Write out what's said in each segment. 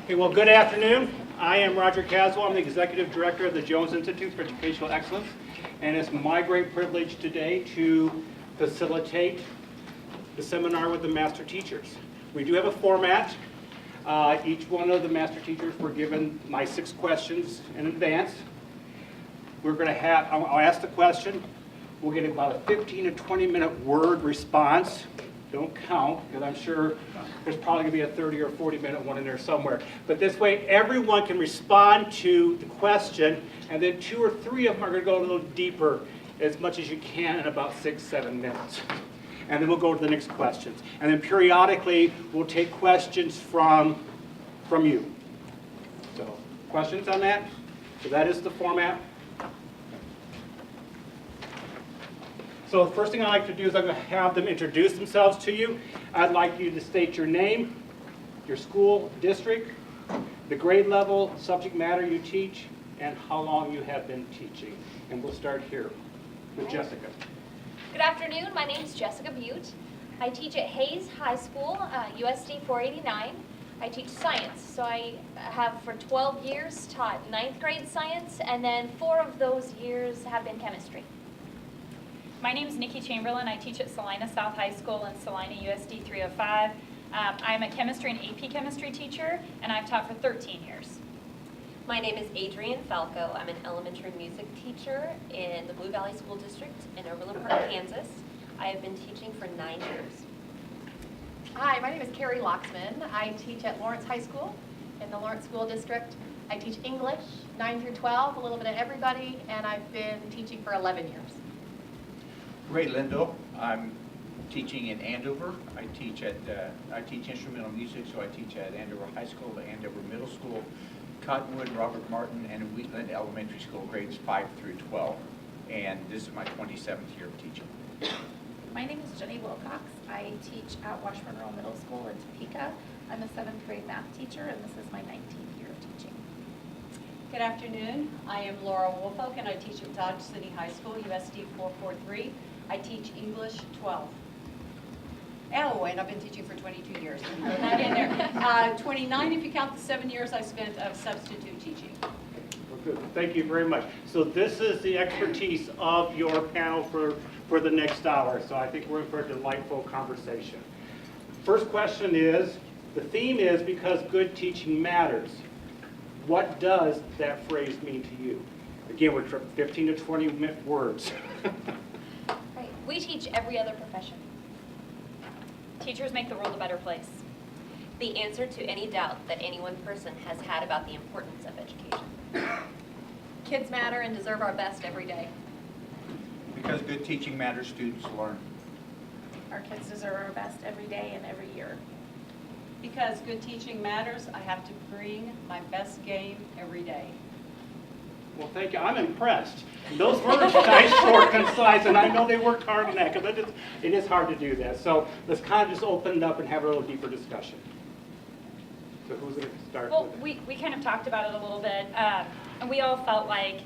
Okay, well, good afternoon. I am Roger Caswell. I'm the Executive Director of the Jones Institute for Educational Excellence, and it's my great privilege today to facilitate the seminar with the Master Teachers. We do have a format. Each one of the Master Teachers were given my 6 questions in advance. We're going to have, I'll ask the question. We'll get about a 15 to 20 minute word response. Don't count, because I'm sure there's probably going to be a 30 or 40 minute one in there somewhere. But this way, everyone can respond to the question, and then 2 or 3 of them are going to go a little deeper, as much as you can in about 6-7 minutes. And then we'll go to the next questions. And then periodically, we'll take questions from you. So, questions on that? So that is the format. So the first thing I'd like to do is I'm going to have them introduce themselves to you. I'd like you to state your name, your school, district, the grade level, subject matter you teach, and how long you have been teaching. And we'll start here with Jessica. Good afternoon. My name is Jessica Butte. I teach at Hayes High School, USD 489. I teach science. So I have for 12 years taught 9th grade science, and then 4 of those years have been chemistry. My name is Nikki Chamberlain. I teach at Salina South High School in Salina, USD 305. I'm a chemistry and AP chemistry teacher, and I've taught for 13 years. My name is Adriane Falco. I'm an elementary music teacher in the Blue Valley School District in Overland Park, Kansas. I have been teaching for 9 years. Hi, my name is Carrie Loxman. I teach at Lawrence High School in the Lawrence School District. I teach English, 9 through 12, a little bit of everybody, and I've been teaching for 11 years. Ray Linville. I'm teaching in Andover. I teach instrumental music, so I teach at Andover High School, Andover Middle School, Cottonwood, Robert Martin, and Wheatland Elementary School, grades 5 through 12. And this is my 27th year of teaching. My name is Jenny Wilcox. I teach at Washburn Middle School in Topeka. I'm a 7th grade math teacher, and this is my 19th year of teaching. Good afternoon. I am Laura Woolfolk, and I teach at Dodge City High School, USD 443. I teach English 12. Oh, and I've been teaching for 22 years. Throw that in there. 29 if you count the 7 years I spent of substitute teaching. Well, good. Thank you very much. So this is the expertise of your panel for the next hour. So I think we're in for a delightful conversation. First question is, the theme is because good teaching matters. What does that phrase mean to you? Again, we're 15 to 20 minute words. Right. We teach every other profession. Teachers make the world a better place. The answer to any doubt that any one person has had about the importance of education. Kids matter and deserve our best every day. Because good teaching matters, students learn. Our kids deserve our best every day and every year. Because good teaching matters, I have to bring my best game every day. Well, thank you. I'm impressed. Those words are nice, short, concise, and I know they worked hard on that because it is hard to do that. So let's kind of just open it up and have a little deeper discussion. So who's going to start? Well, with it? we kind of talked about it a little bit, and we all felt like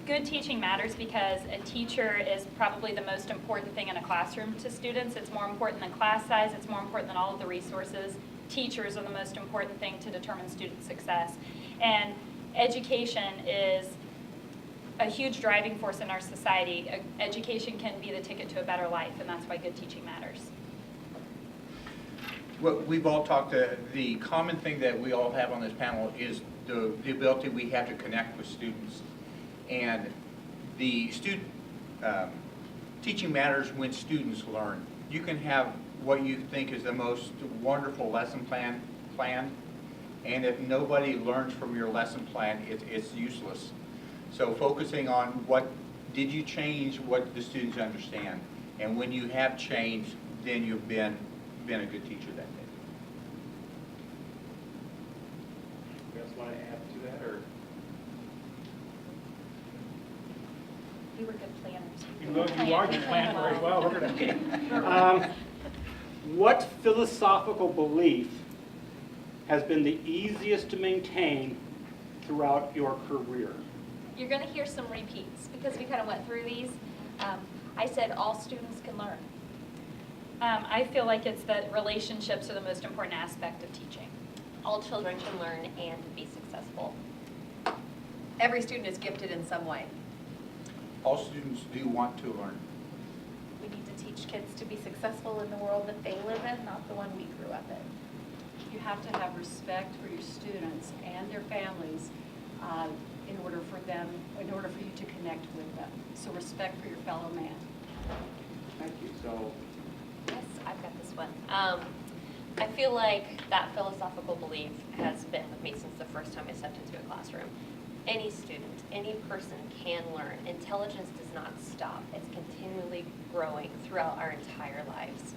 good teaching matters because a teacher is probably the most important thing in a classroom to students. It's more important than class size. It's more important than all of the resources. Teachers are the most important thing to determine student success. And education is a huge driving force in our society. Education can be the ticket to a better life, and that's why good teaching matters. Well, we've all talked, the common thing that we all have on this panel is the ability we have to connect with students. And the teaching matters when students learn. You can have what you think is the most wonderful lesson plan planned, and if nobody learns from your lesson plan, it's useless. So focusing on what did you change, what the students understand, and when you have changed, then you've been a good teacher that day. You guys want to add to that, or? We were good planners. You are good plan very well. We're going to. What philosophical belief has been the easiest to maintain throughout your career? You're going to hear some repeats because we kind of went through these. I said all students can learn. I feel like it's that relationships are the most important aspect of teaching. all children can learn and be successful. Every student is gifted in some way. All students do want to learn. We need to teach kids to be successful in the world that they live in, not the one we grew up in. You have to have respect for your students and their families in order for you to connect with them. So respect for your fellow man. Thank you. So, Yes, I've got this one. I feel like that philosophical belief has been with me since the first time I stepped into a classroom. Any student, any person can learn. Intelligence does not stop. It's continually growing throughout our entire lives.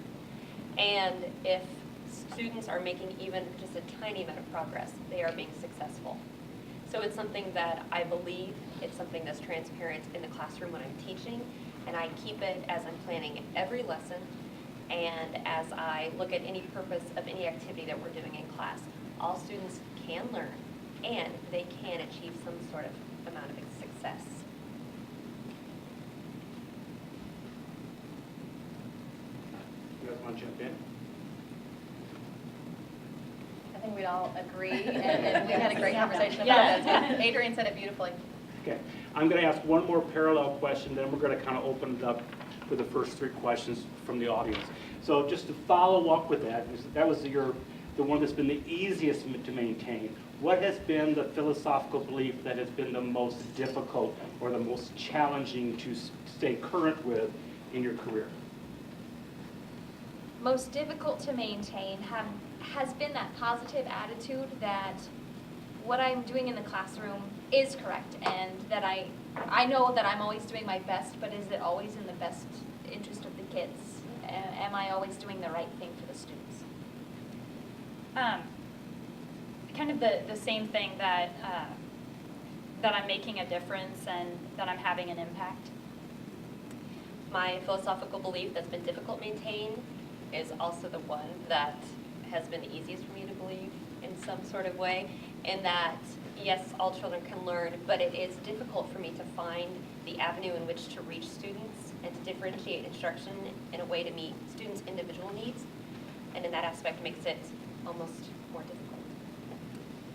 And if students are making even just a tiny amount of progress, they are being successful. So it's something that I believe, it's something that's transparent in the classroom when I'm teaching, and I keep it as I'm planning every lesson and as I look at any purpose of any activity that we're doing in class. All students can learn and they can achieve some sort of amount of success. you guys want to jump in? I think we'd all agree, and we had a great conversation about Yeah. that. Adriane said it beautifully. Okay, I'm going to ask one more parallel question, then we're going to kind of open it up for the first three questions from the audience. So just to follow up with that, that was the one that's been the easiest to maintain. What has been the philosophical belief that has been the most difficult or the most challenging to stay current with in your career? Most difficult to maintain has been that positive attitude that what I'm doing in the classroom is correct, and that I know that I'm always doing my best, but is it always in the best interest of the kids? Am I always doing the right thing for the students? Kind of the same thing that I'm making a difference and that I'm having an impact. My philosophical belief that's been difficult to maintain is also the one that has been the easiest for me to believe in some sort of way, in that, yes, all children can learn, but it is difficult for me to find the avenue in which to reach students and to differentiate instruction in a way to meet students' individual needs, and in that aspect makes it almost more difficult.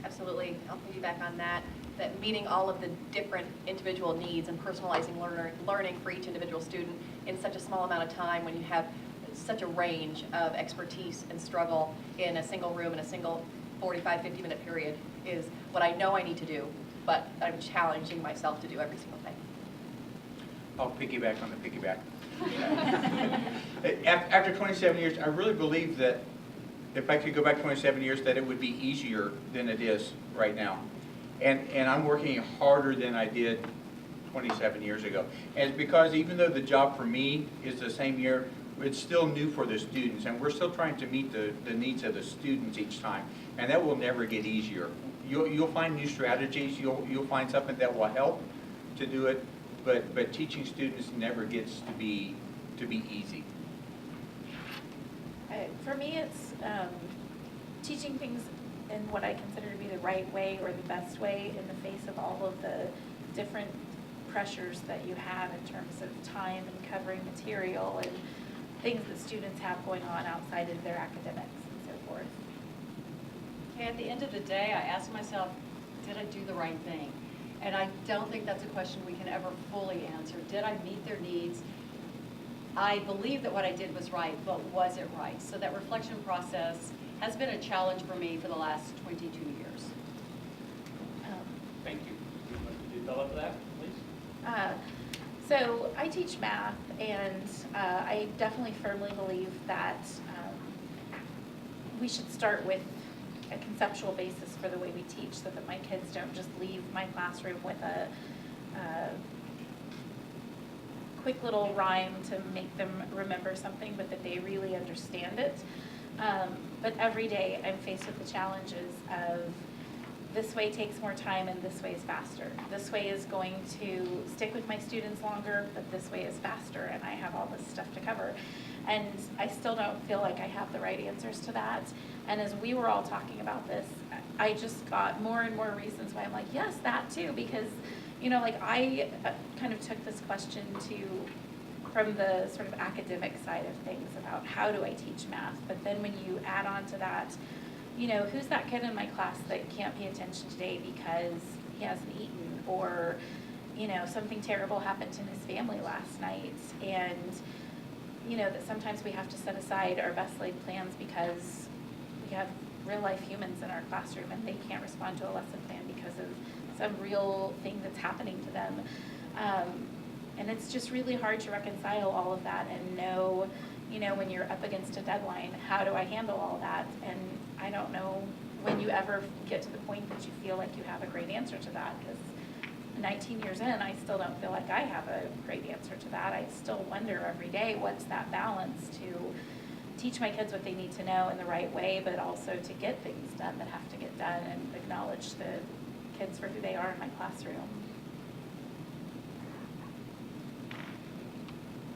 Absolutely, I'll piggyback on that, that meeting all of the different individual needs and personalizing learning for each individual student in such a small amount of time when you have such a range of expertise and struggle in a single room in a single 45, 50-minute period is what I know I need to do, but I'm challenging myself to do every single day. I'll piggyback on the piggyback. After 27 years, I really believe that if I could go back 27 years, that it would be easier than it is right now. And I'm working harder than I did 27 years ago. And it's because even though the job for me is the same year, it's still new for the students, and we're still trying to meet the needs of the students each time, and that will never get easier. You'll find new strategies, you'll find something that will help to do it, but teaching students never gets to be easy. For me, it's teaching things in what I consider to be the right way or the best way in the face of all of the different pressures that you have in terms of time and covering material and things that students have going on outside of their academics and so forth. At the end of the day, I ask myself, did I do the right thing? And I don't think that's a question we can ever fully answer. Did I meet their needs? I believe that what I did was right, but was it right? So that reflection process has been a challenge for me for the last 22 years. Thank you. Would you develop that, please? So I teach math, and I definitely firmly believe that we should start with a conceptual basis for the way we teach, so that my kids don't just leave my classroom with a quick little rhyme to make them remember something, but that they really understand it. But every day I'm faced with the challenges of this way takes more time and this way is faster. This way is going to stick with my students longer, but this way is faster, and I have all this stuff to cover. And I still don't feel like I have the right answers to that. And as we were all talking about this, I just got more and more reasons why I'm like, yes, that too, because, you know, like I kind of took this question from the sort of academic side of things about how do I teach math, but then when you add on to that who's that kid in my class that can't pay attention today because he hasn't eaten, or, something terrible happened in his family last night, and, that sometimes we have to set aside our best laid plans because we have real life humans in our classroom and they can't respond to a lesson plan because of some real thing that's happening to them. And it's just really hard to reconcile all of that and know, when you're up against a deadline, how do I handle all that? And I don't know when you ever get to the point that you feel like you have a great answer to that, because 19 years in, I still don't feel like I have a great answer to that. I still wonder every day, what's that balance to teach my kids what they need to know in the right way, but also to get things done that have to get done and acknowledge the kids for who they are in my classroom.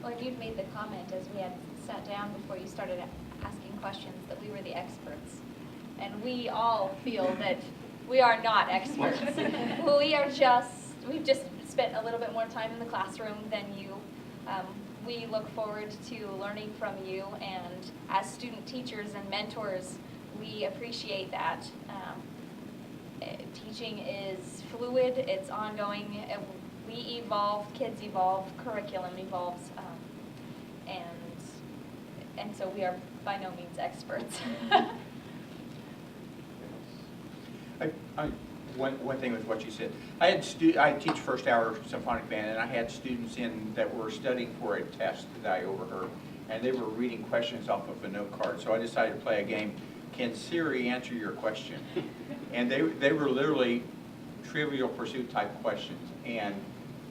Well, you'd made the comment as we had sat down before you started asking questions that we were the experts. And we all feel that we are not experts. We've just spent a little bit more time in the classroom than you. We look forward to learning from you, and as student teachers and mentors, we appreciate that. Teaching is fluid, it's ongoing. We evolve, kids evolve, curriculum evolves, and so we are by no means experts. One thing with what you said, I teach first hour symphonic band, and I had students in that were studying for a test that I overheard, and they were reading questions off of a note card. So I decided to play a game. Can Siri answer your question? And they were literally Trivial Pursuit type questions, and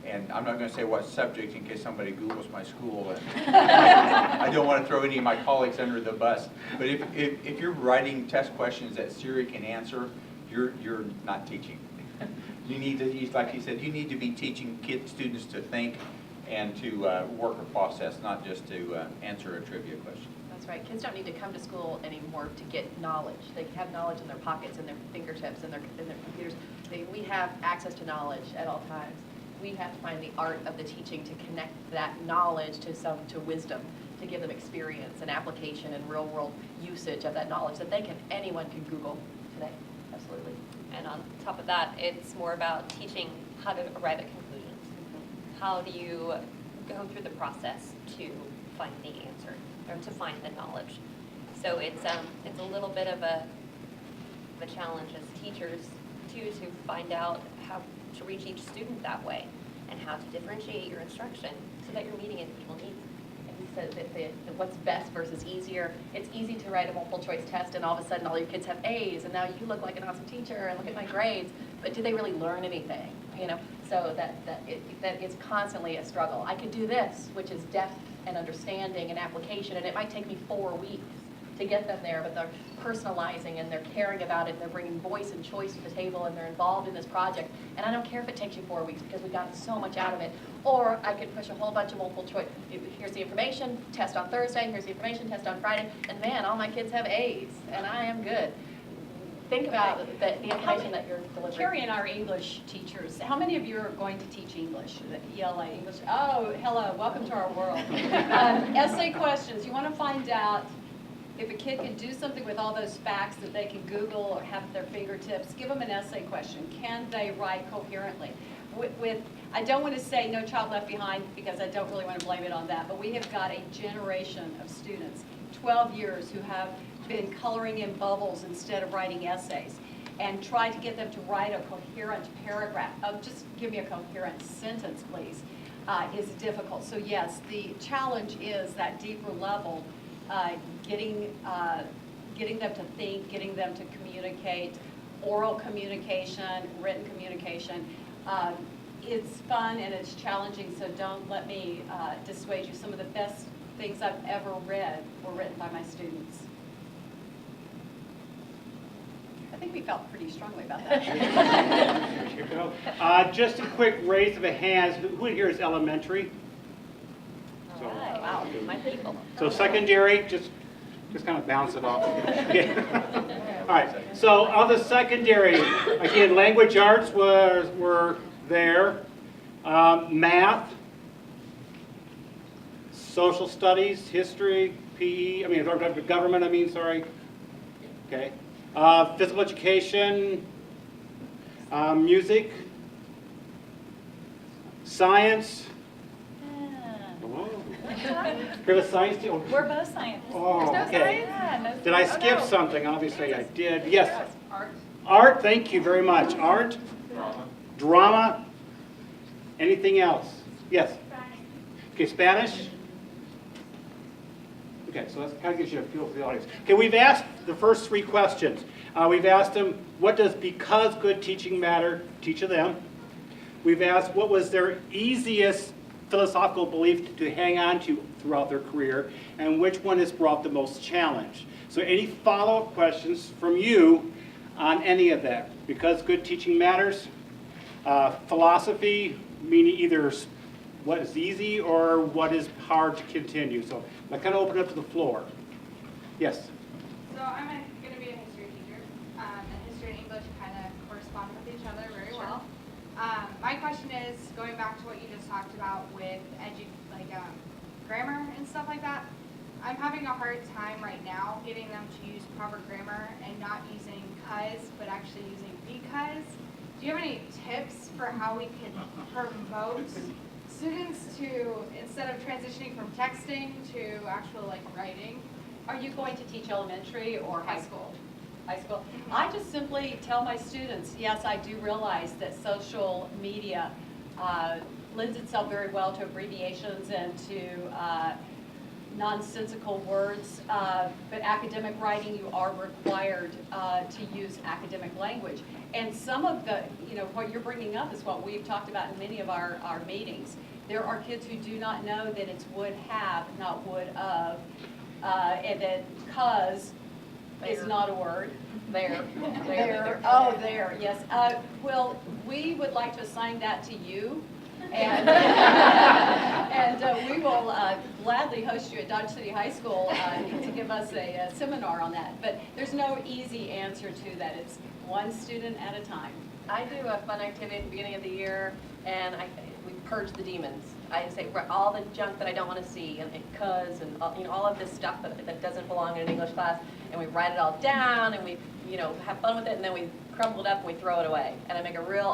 I'm not going to say what subject in case somebody Googles my school. And I don't want to throw any of my colleagues under the bus. But if you're writing test questions that Siri can answer, you're not teaching. You need to, like you said, you need to be teaching students to think and to work a process, not just to answer a trivia question. That's right. Kids don't need to come to school anymore to get knowledge. They have knowledge in their pockets, in their fingertips, in their computers. We have access to knowledge at all times. We have to find the art of the teaching to connect that knowledge to wisdom, to give them experience and application and real world usage of that knowledge that anyone can Google today. Absolutely. And on top of that, it's more about teaching how to arrive at conclusions. How do you go through the process to find the answer, or to find the knowledge? So it's a little bit of a challenge as teachers, too, to find out how to reach each student that way, and how to differentiate your instruction so that you're meeting individual needs. So that what's best versus easier. It's easy to write a multiple choice test and all of a sudden all your kids have A's and now you look like an awesome teacher and look at my grades, but do they really learn anything? So that is constantly a struggle. I could do this, which is depth and understanding and application, and it might take me 4 weeks to get them there, but they're personalizing and they're caring about it and they're bringing voice and choice to the table and they're involved in this project. And I don't care if it takes you 4 weeks because we got so much out of it. Or I could push a whole bunch of multiple choice. Here's the information, test on Thursday, here's the information, test on Friday, and man, all my kids have A's and I am good. Think about the information that you're delivering. Carrie and our English teachers, how many of you are going to teach English, the ELA English? Oh, hello, welcome to our world. Essay questions, you want to find out if a kid can do something with all those facts that they can Google or have at their fingertips. Give them an essay question. Can they write coherently? I don't want to say No Child Left Behind because I don't really want to blame it on that, but we have got a generation of students, 12 years, who have been coloring in bubbles instead of writing essays, and try to get them to write a coherent paragraph. Oh, just give me a coherent sentence, please, is difficult. So yes, the challenge is that deeper level, getting them to think, getting them to communicate, oral communication, written communication. It's fun and it's challenging, so don't let me dissuade you. Some of the best things I've ever read were written by my students. I think we felt pretty strongly about that. There you go. Just a quick raise of a hands. Who here is elementary? All right. Wow, my people. So secondary, just kind of bounce it off. All right. So on the secondary, again, language arts were there. Math, social studies, history, PE. Government. Sorry. Okay. Physical education, music, science. Oh. We have a science team. We're both scientists. Oh, okay. Yeah, no Did I science. skip something? Obviously I did. Yes. Art, thank you very much. Art? Drama? Anything else? Yes? Okay, Spanish? Okay, so that kind of gives you a feel for the audience. Okay, we've asked the first 3 questions. We've asked them, what does because good teaching matter to each of them? We've asked what was their easiest philosophical belief to hang on to throughout their career, and which one has brought the most challenge. So any follow-up questions from you on any of that? Because good teaching matters. Philosophy, meaning either what is easy or what is hard to continue. So I kind of open it up to the floor. Yes? So I'm going to be a history teacher, and history and English kind of correspond with each other very well. My question is, going back to what you just talked about with grammar and stuff like that, I'm having a hard time right now getting them to use proper grammar and not using cuz, but actually using because. Do you have any tips for how we can promote students to, instead of transitioning from texting to actual writing? Are you going to teach elementary or High school. High school? I just simply tell my students, yes, I do realize that social media lends itself very well to abbreviations and to nonsensical words, but academic writing, you are required to use academic language. And some of the, what you're bringing up is what we've talked about in many of our meetings. There are kids who do not know that it's would have, not would of, and that cause is not a word. There. There, oh, there, yes. Well, we would like to assign that to you. And, and we will gladly host you at Dodge City High School to give us a seminar on that. But there's no easy answer to that. It's one student at a time. I do a fun activity at the beginning of the year, and we purge the demons. I say all the junk that I don't want to see, and cuz, and all of this stuff that doesn't belong in an English class, and we write it all down, and we have fun with it, and then we crumble it up and we throw it away. And I make a real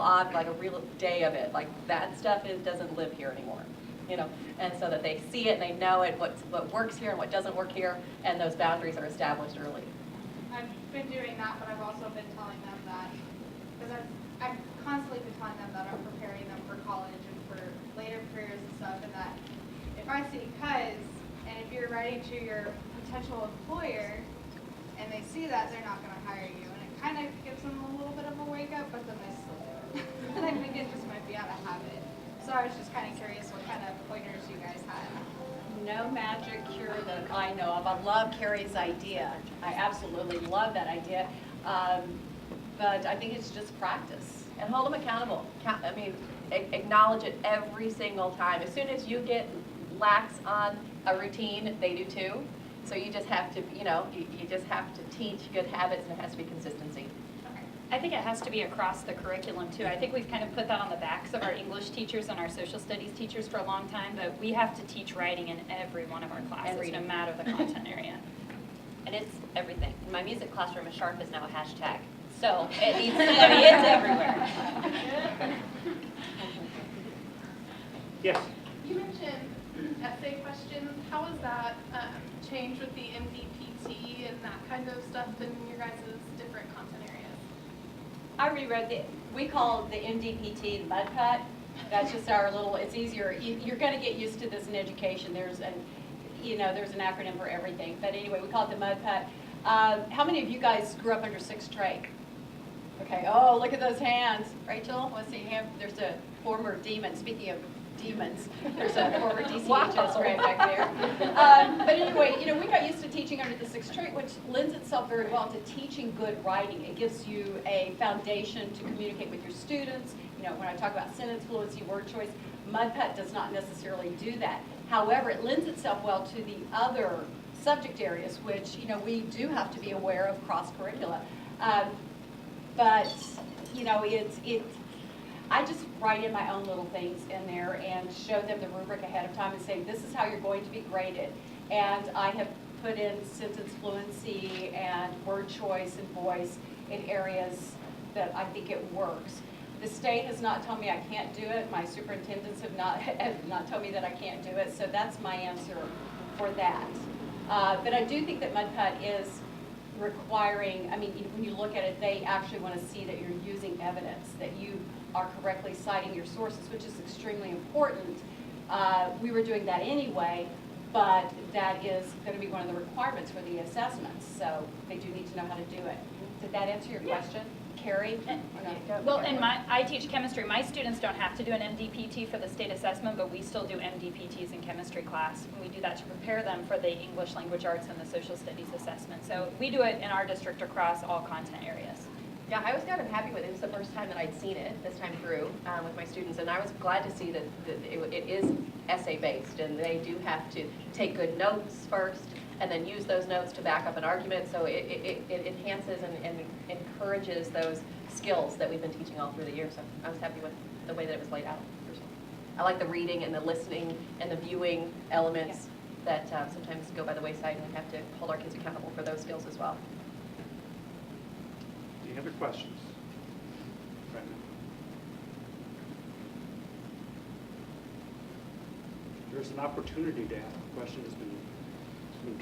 real day of it. Like that stuff doesn't live here anymore, And so that they see it and they know it, what works here and what doesn't work here, and those boundaries are established early. I've been doing that, but I've also been telling them that, because I've constantly been telling them that I'm preparing them for college and for later careers and stuff, and that if I see cuz, and if you're writing to your potential employer, and they see that, they're not going to hire you. And it kind of gives them a little bit of a wake up, but then they still do it. And I think it just might be out of habit. So I was just kind of curious what kind of pointers you guys had. No magic cure that I know of. I love Carrie's idea. I absolutely love that idea. But I think it's just practice. And hold them accountable. Acknowledge it every single time. As soon as you get lax on a routine, they do too. So you just have to, you just have to teach good habits, and it has to be consistency. I think it has to be across the curriculum too. I think we've kind of put that on the backs of our English teachers and our social studies teachers for a long time, but we have to teach writing in every one of our classes, no matter the content area. And it's everything. In my music classroom, a sharp is now a hashtag. So it needs to be, it's everywhere. Yes? You mentioned essay questions. How has that changed with the MDPT and that kind of stuff in your guys' different content areas? I reread we call the MDPT the mud putt. That's just our little, it's easier. You're going to get used to this in education. There's an acronym for everything. But anyway, we call it the mud putt. How many of you guys grew up under 6th Trade? Okay, oh, look at those hands. Rachel, let's see, there's a former demon. Speaking of demons, there's a former DCHS right back there. But anyway, we got used to teaching under the 6th Trade, which lends itself very well to teaching good writing. It gives you a foundation to communicate with your students. When I talk about sentence fluency, word choice, MudPet does not necessarily do that. However, it lends itself well to the other subject areas, which, we do have to be aware of cross-curricula. But, I just write in my own little things in there and show them the rubric ahead of time and say, this is how you're going to be graded. And I have put in sentence fluency and word choice and voice in areas that I think it works. The state has not told me I can't do it. My superintendents have not told me that I can't do it. So that's my answer for that. But I do think that MudPut is requiring, I mean, when you look at it, they actually want to see that you're using evidence, that you are correctly citing your sources, which is extremely important. We were doing that anyway, but that is going to be one of the requirements for the assessments. So they do need to know how to do it. Did that answer your question? Carrie? Well, I teach chemistry. My students don't have to do an MDPT for the state assessment, but we still do MDPTs in chemistry class. And we do that to prepare them for the English language arts and the social studies assessment. So we do it in our district across all content areas. Yeah, I was kind of happy with it. It was the first time that I'd seen it this time through with my students, and I was glad to see that it is essay-based, and they do have to take good notes first, and then use those notes to back up an argument. So it enhances and encourages those skills that we've been teaching all through the year. So I was happy with the way that it was laid out. I like the reading and the listening and the viewing elements that sometimes go by the wayside, and we have to hold our kids accountable for those skills as well. Any other questions? Right now. There's an opportunity to ask a question that's been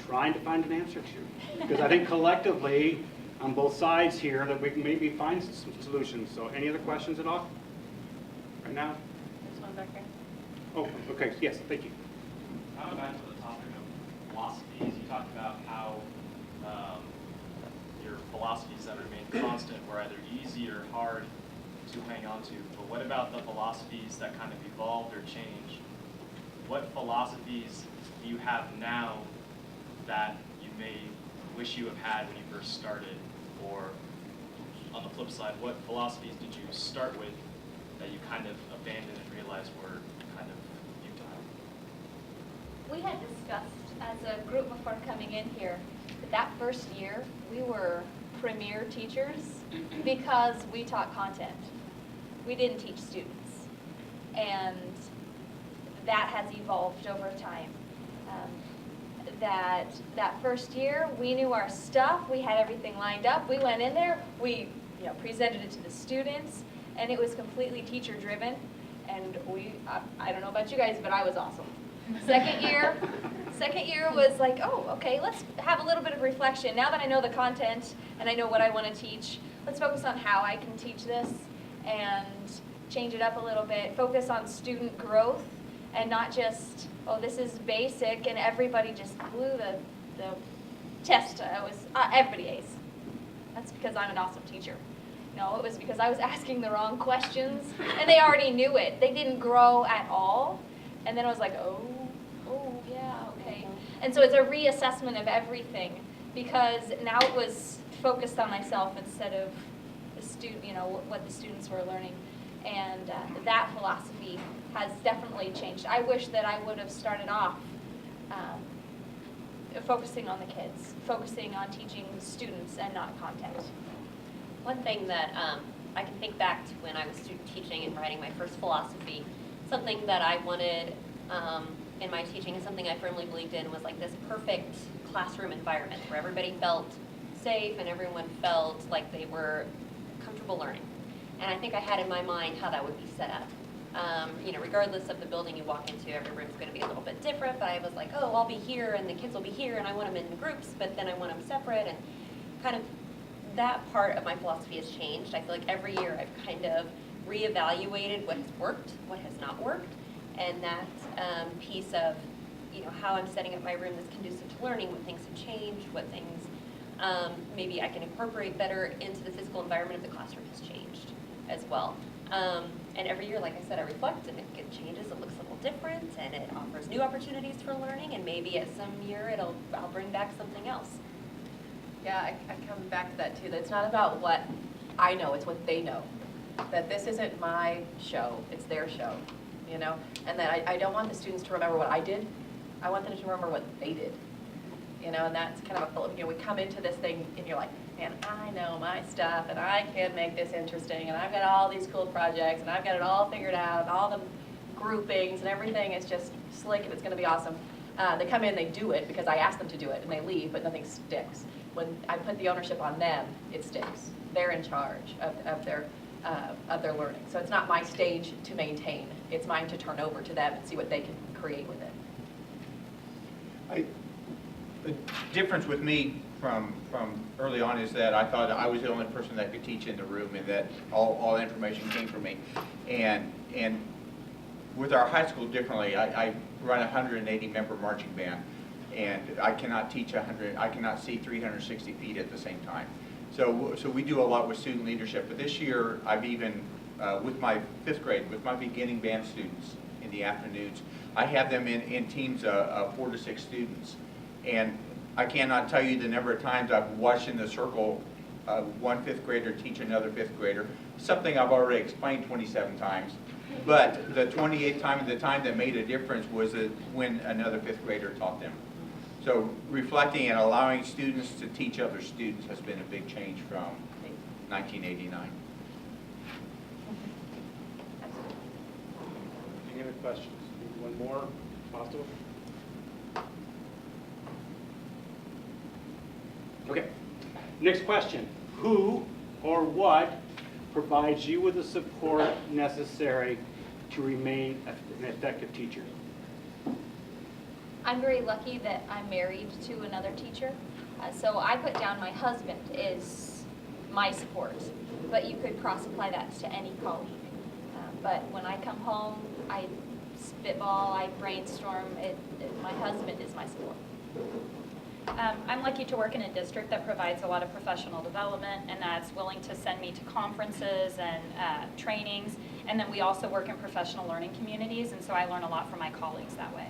trying to find an answer to. Because I think collectively, on both sides here, that we can maybe find some solutions. So any other questions at all? Right now? There's one back here. Oh, okay, yes, thank you. Coming back to the topic of philosophies, you talked about how your philosophies that remain constant were either easy or hard to hang on to. But what about the philosophies that kind of evolved or changed? What philosophies do you have now that you may wish you have had when you first started? Or on the flip side, what philosophies did you start with that you kind of abandoned and realized were kind of futile? We had discussed as a group before coming in here that first year we were premier teachers because we taught content. We didn't teach students. And that has evolved over time. That first year, we knew our stuff. We had everything lined up. We went in there. We presented it to the students, and it was completely teacher-driven. And I don't know about you guys, but I was awesome. Second year was like, oh, okay, let's have a little bit of reflection. Now that I know the content and I know what I want to teach, let's focus on how I can teach this and change it up a little bit. Focus on student growth and not just, oh, this is basic and everybody just blew the test. Everybody A's. That's because I'm an awesome teacher. No, it was because I was asking the wrong questions and they already knew it. They didn't grow at all. And then I was like, oh, yeah, okay. And so it's a reassessment of everything because now it was focused on myself instead of the student, what the students were learning. And that philosophy has definitely changed. I wish that I would have started off focusing on the kids, focusing on teaching students and not content. One thing that I can think back to when I was student teaching and writing my first philosophy, something that I wanted in my teaching and something I firmly believed in was like this perfect classroom environment where everybody felt safe and everyone felt like they were comfortable learning. And I think I had in my mind how that would be set up. Regardless of the building you walk into, every room's going to be a little bit different, but I was like, oh, I'll be here and the kids will be here and I want them in groups, but then I want them separate, and kind of that part of my philosophy has changed. I feel like every year I've kind of reevaluated what has worked, what has not worked, and that piece of how I'm setting up my room that's conducive to learning, what things have changed, what things maybe I can incorporate better into the physical environment of the classroom has changed as well. And every year, like I said, I reflect and it changes, it looks a little different, and it offers new opportunities for learning, and maybe at some year I'll bring back something else. Yeah, I come back to that too. That it's not about what I know, it's what they know. That this isn't my show, it's their show, and that I don't want the students to remember what I did. I want them to remember what they did. And that's kind of we come into this thing and you're like, man, I know my stuff and I can make this interesting and I've got all these cool projects and I've got it all figured out and all the groupings and everything is just slick and it's going to be awesome. They come in, they do it because I ask them to do it, and they leave, but nothing sticks. When I put the ownership on them, it sticks. They're in charge of their learning. So it's not my stage to maintain. It's mine to turn over to them and see what they can create with it. The difference with me from early on is that I thought I was the only person that could teach in the room, and that all the information came from me. And with our high school differently, I run a 180-member marching band, and I cannot teach 100. I cannot see 360 feet at the same time. So we do a lot with student leadership. But this year, I've even with my 5th grade, with my beginning band students in the afternoons, I have them in teams of 4 to 6 students. And I cannot tell you the number of times I've watched in the circle one 5th grader teach another 5th grader, something I've already explained 27 times. But the 28th time, the time that made a difference was when another 5th grader taught them. So reflecting and allowing students to teach other students has been a big change from 1989. Any other questions? Maybe one more, possible? Okay. Next question. Who or what provides you with the support necessary to remain an effective teacher? I'm very lucky that I'm married to another teacher. So I put down my husband is my support, but you could cross-apply that to any colleague. But when I come home, I spitball, I brainstorm. My husband is my support. I'm lucky to work in a district that provides a lot of professional development, and that's willing to send me to conferences and trainings. And then we also work in professional learning communities, and so I learn a lot from my colleagues that way.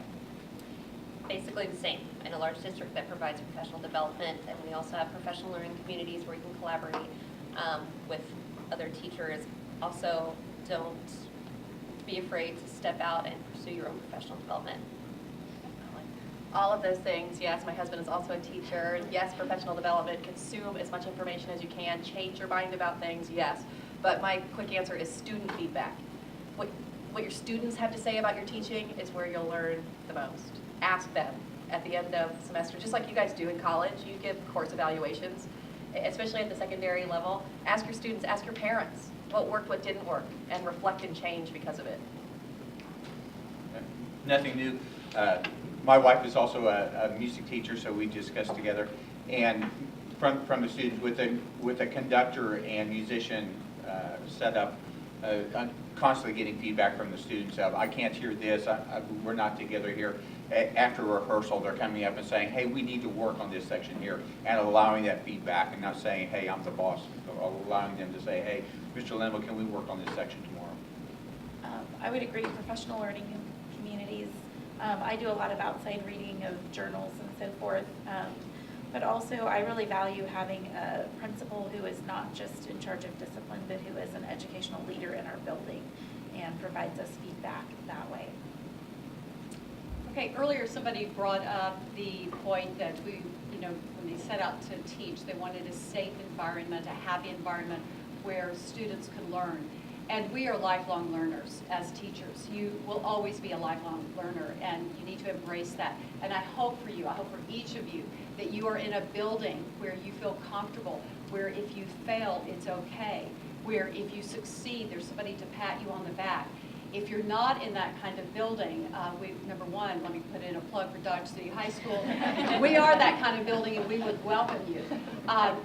Basically the same. In a large district that provides professional development, and we also have professional learning communities where you can collaborate with other teachers. Also, don't be afraid to step out and pursue your own professional development. All of those things, yes, my husband is also a teacher. Yes, professional development, consume as much information as you can, change your mind about things, yes. But my quick answer is student feedback. What your students have to say about your teaching is where you'll learn the most. Ask them at the end of the semester, just like you guys do in college. You give course evaluations, especially at the secondary level. Ask your students, ask your parents what worked, what didn't work, and reflect and change because of it. Nothing new. My wife is also a music teacher, so we discuss together. And from the students, with a conductor and musician setup, I'm constantly getting feedback from the students of, I can't hear this, we're not together here. After rehearsal, they're coming up and saying, hey, we need to work on this section here, and allowing that feedback, and not saying, hey, I'm the boss, allowing them to say, hey, Mr. Linville, can we work on this section tomorrow? I would agree, professional learning communities. I do a lot of outside reading of journals and so forth, but also I really value having a principal who is not just in charge of discipline, but who is an educational leader in our building and provides us feedback that way. Okay, earlier somebody brought up the point that we, when they set out to teach, they wanted a safe environment, a happy environment where students could learn. And we are lifelong learners as teachers. You will always be a lifelong learner, and you need to embrace that. And I hope for you, I hope for each of you, that you are in a building where you feel comfortable, where if you fail, it's okay, where if you succeed, there's somebody to pat you on the back. If you're not in that kind of building, number one, let me put in a plug for Dodge City High School. We are that kind of building, and we would welcome you.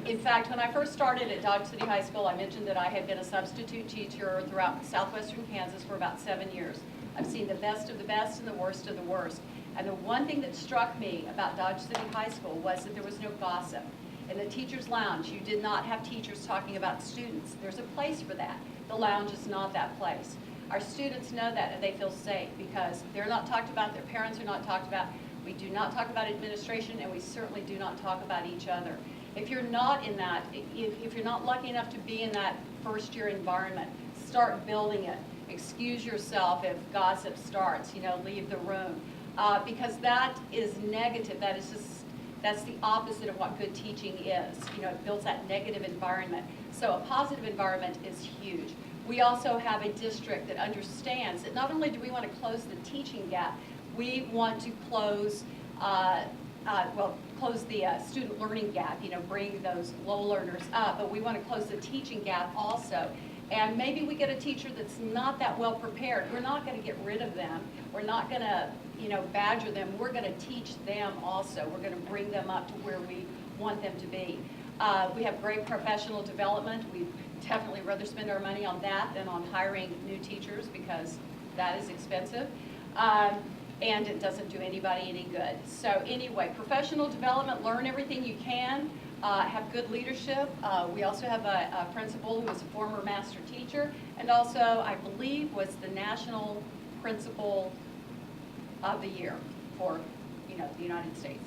In fact, when I first started at Dodge City High School, I mentioned that I had been a substitute teacher throughout southwestern Kansas for about 7 years. I've seen the best of the best and the worst of the worst. And the one thing that struck me about Dodge City High School was that there was no gossip. In the teacher's lounge, you did not have teachers talking about students. There's a place for that. The lounge is not that place. Our students know that, and they feel safe because they're not talked about, their parents are not talked about. We do not talk about administration, and we certainly do not talk about each other. If you're not in that, if you're not lucky enough to be in that first year environment, start building it. Excuse yourself if gossip starts, leave the room. Because that is negative. That's the opposite of what good teaching is. It builds that negative environment. So a positive environment is huge. We also have a district that understands that not only do we want to close the teaching gap, We want to close, close the student learning gap, bring those low learners up, but we want to close the teaching gap also. And maybe we get a teacher that's not that well prepared. We're not going to get rid of them. We're not going to, badger them. We're going to teach them also. We're going to bring them up to where we want them to be. We have great professional development. We'd definitely rather spend our money on that than on hiring new teachers because that is expensive. And it doesn't do anybody any good. So anyway, professional development, learn everything you can. Have good leadership. We also have a principal who is a former master teacher and also, I believe, was the national principal of the year for, the United States.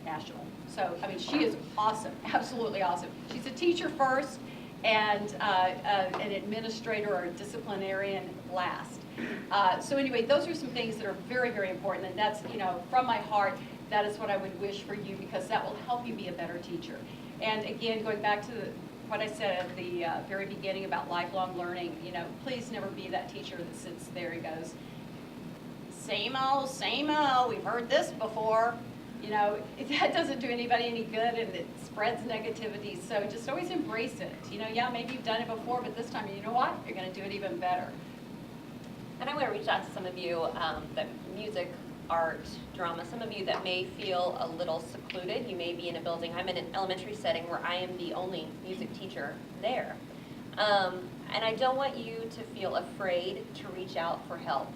National. So, she is awesome, absolutely awesome. She's a teacher first and an administrator or a disciplinarian last. So anyway, those are some things that are very, very important, and that's, from my heart, that is what I would wish for you because that will help you be a better teacher. And again, going back to what I said at the very beginning about lifelong learning, please never be that teacher that sits there and goes, same old, we've heard this before. That doesn't do anybody any good and it spreads negativity. So just always embrace it. Yeah, maybe you've done it before, but this time, you know what? You're going to do it even better. And I want to reach out to some of you that music, art, drama, some of you that may feel a little secluded. You may be in a building. I'm in an elementary setting where I am the only music teacher there. And I don't want you to feel afraid to reach out for help.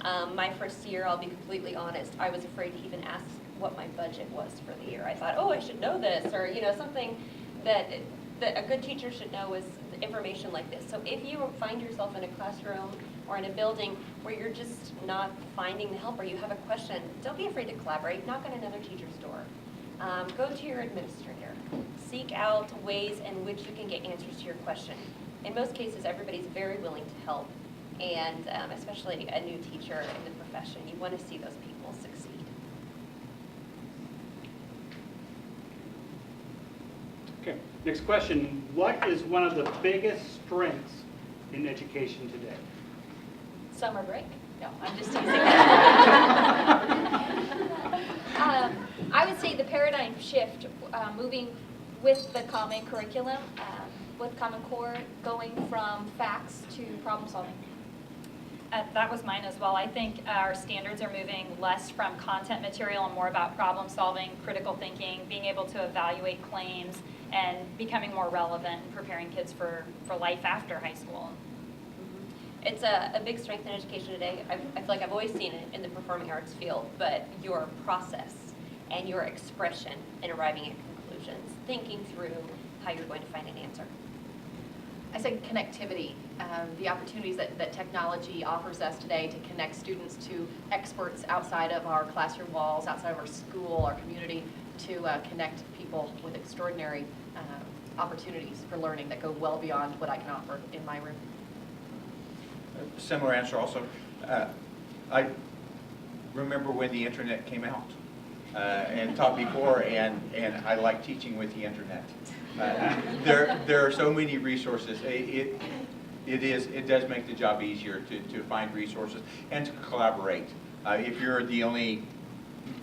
My first year, I'll be completely honest, I was afraid to even ask what my budget was for the year. I thought, oh, I should know this, or something that a good teacher should know is information like this. So if you find yourself in a classroom or in a building where you're just not finding the help or you have a question, don't be afraid to collaborate. Knock on another teacher's door. Go to your administrator. Seek out ways in which you can get answers to your question. In most cases, everybody's very willing to help, and especially a new teacher in the profession, you want to see those people succeed. Okay, next question. What is one of the biggest strengths in education today? Summer break? No, I'm just teasing. I would say the paradigm shift, moving with the Common Curriculum, with Common Core, going from facts to problem solving. That was mine as well. I think our standards are moving less from content material and more about problem solving, critical thinking, being able to evaluate claims, and becoming more relevant and preparing kids for life after high school. It's a big strength in education today. I feel like I've always seen it in the performing arts field, but your process and your expression in arriving at conclusions, thinking through how you're going to find an answer. I said connectivity, the opportunities that technology offers us today to connect students to experts outside of our classroom walls, outside of our school, our community, to connect people with extraordinary opportunities for learning that go well beyond what I can offer in my room. Similar answer also. I remember when the internet came out and taught before, and I like teaching with the internet. There are so many resources. It does make the job easier to find resources and to collaborate. If you're the only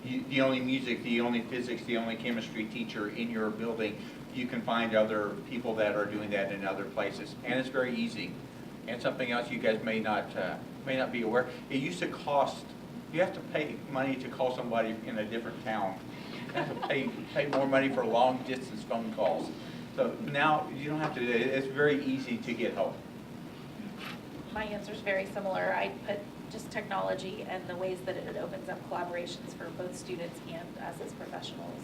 music, the only physics, the only chemistry teacher in your building, you can find other people that are doing that in other places, and it's very easy. And something else you guys may not be aware, it used to cost, you have to pay money to call somebody in a different town. You have to pay more money for long distance phone calls. So now you don't have to, it's very easy to get help. My answer is very similar. I put just technology and the ways that it opens up collaborations for both students and us as professionals.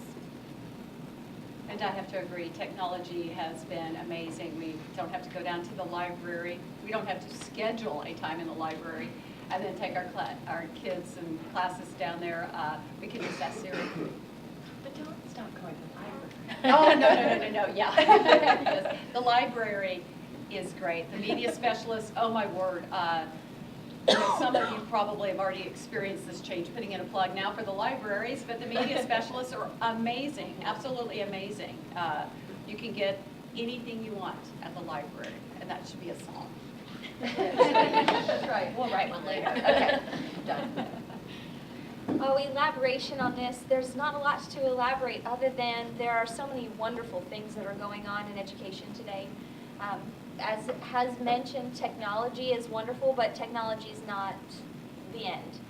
And I have to agree, technology has been amazing. We don't have to go down to the library. We don't have to schedule a time in the library and then take our kids and classes down there. We can use that Siri. But don't stop going to the library. Oh, no, yeah. Yes. The library is great. The media specialist, oh my word. Some of you probably have already experienced this change, putting in a plug now for the libraries, but the media specialists are amazing, absolutely amazing. You can get anything you want at the library, and that should be a song. That's right. We'll write one later. Okay, done. Oh, elaboration on this. There's not a lot to elaborate other than there are so many wonderful things that are going on in education today. As has mentioned, technology is wonderful, but technology is not the end.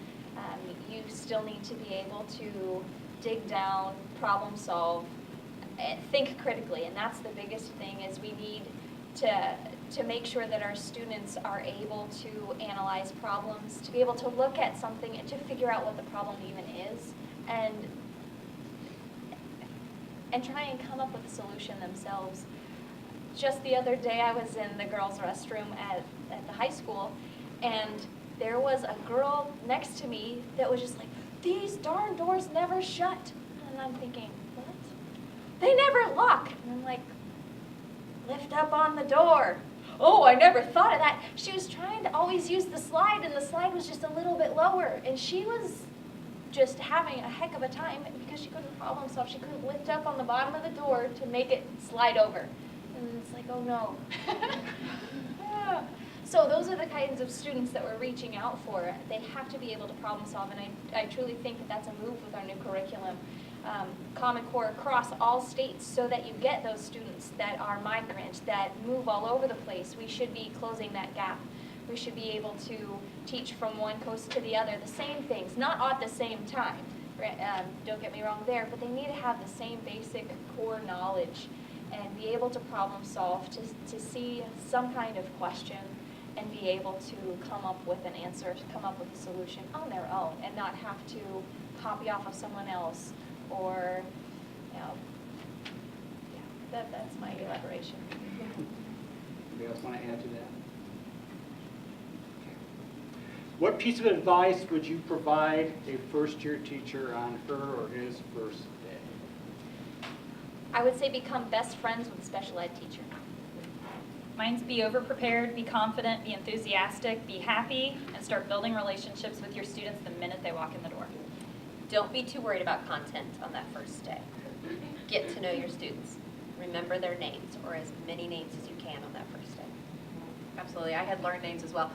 You still need to be able to dig down, problem solve, and think critically, and that's the biggest thing is we need to make sure that our students are able to analyze problems, to be able to look at something and to figure out what the problem even is, and try and come up with a solution themselves. Just the other day I was in the girls' restroom at the high school, and there was a girl next to me that was just like, "These darn doors never shut." And I'm thinking, what? They never lock. And I'm like, lift up on the door. Oh, I never thought of that. She was trying to always use the slide, and the slide was just a little bit lower. And she was just having a heck of a time because she couldn't problem solve. She couldn't lift up on the bottom of the door to make it slide over. And it's like, oh no. Yeah. So those are the kinds of students that we're reaching out for. They have to be able to problem solve, and I truly think that that's a move with our new curriculum. Common Core across all states so that you get those students that are migrant, that move all over the place. We should be closing that gap. We should be able to teach from one coast to the other the same things, not at the same time. Don't get me wrong there, but they need to have the same basic core knowledge and be able to problem solve, to see some kind of question and be able to come up with an answer, come up with a solution on their own and not have to copy off of someone else or, you know, yeah, that's my elaboration. Anybody else want to add to that? What piece of advice would you provide a first-year teacher on her or his first day? I would say become best friends with a special ed teacher. Mine's be over-prepared, be confident, be enthusiastic, be happy, and start building relationships with your students the minute they walk in the door. Don't be too worried about content on that first day. Get to know your students. Remember their names, or as many names as you can on that first day. Absolutely. I had learned names as well.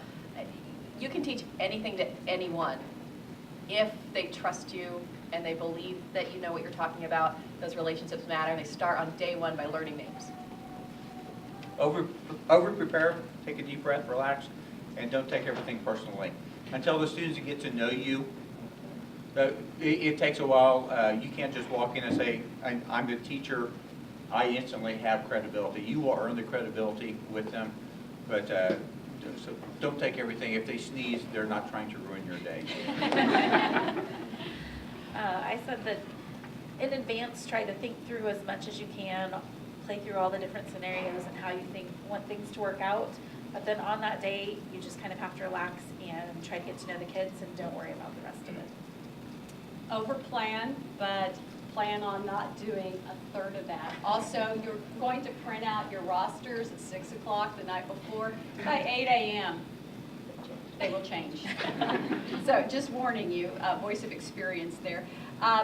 You can teach anything to anyone if they trust you and they believe that you know what you're talking about. Those relationships matter, and they start on day one by learning names. Over-prepare, take a deep breath, relax, and don't take everything personally. Until the students get to know you, it takes a while. You can't just walk in and say, I'm the teacher, I instantly have credibility. You will earn the credibility with them, but so don't take everything. If they sneeze, they're not trying to ruin your day. I said that in advance, try to think through as much as you can, play through all the different scenarios and how you want things to work out. But then on that day, you just kind of have to relax and try to get to know the kids and don't worry about the rest of it. Over-plan, but plan on not doing a third of that. Also, you're going to print out your rosters at 6 o'clock the night before. By 8 a.m., they will change. So just warning you, voice of experience there.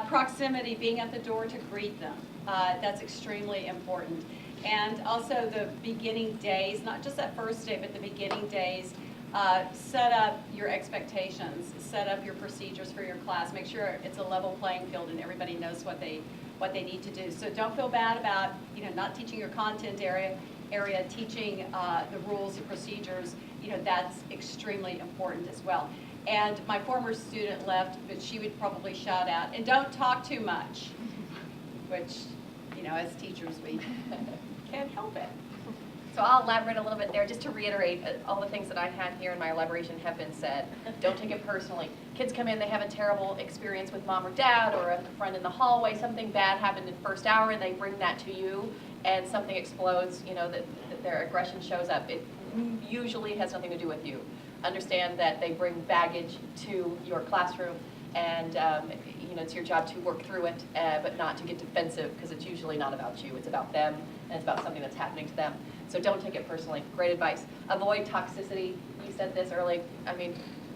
Proximity, being at the door to greet them. That's extremely important. And also the beginning days, not just that first day, but the beginning days, set up your expectations, set up your procedures for your class, make sure it's a level playing field and everybody knows what they need to do. So don't feel bad about not teaching your content area teaching the rules and procedures. That's extremely important as well. And my former student left, but she would probably shout out, and don't talk too much, which, as teachers, we can't help it. So I'll elaborate a little bit there just to reiterate all the things that I had here in my elaboration have been said. Don't take it personally. Kids come in, they have a terrible experience with mom or dad or a friend in the hallway, something bad happened in the first hour, and they bring that to you and something explodes, that their aggression shows up. It usually has nothing to do with you. Understand that they bring baggage to your classroom, and it's your job to work through it, but not to get defensive, because it's usually not about you. It's about them, and it's about something that's happening to them. So don't take it personally. Great advice. Avoid toxicity. You said this early.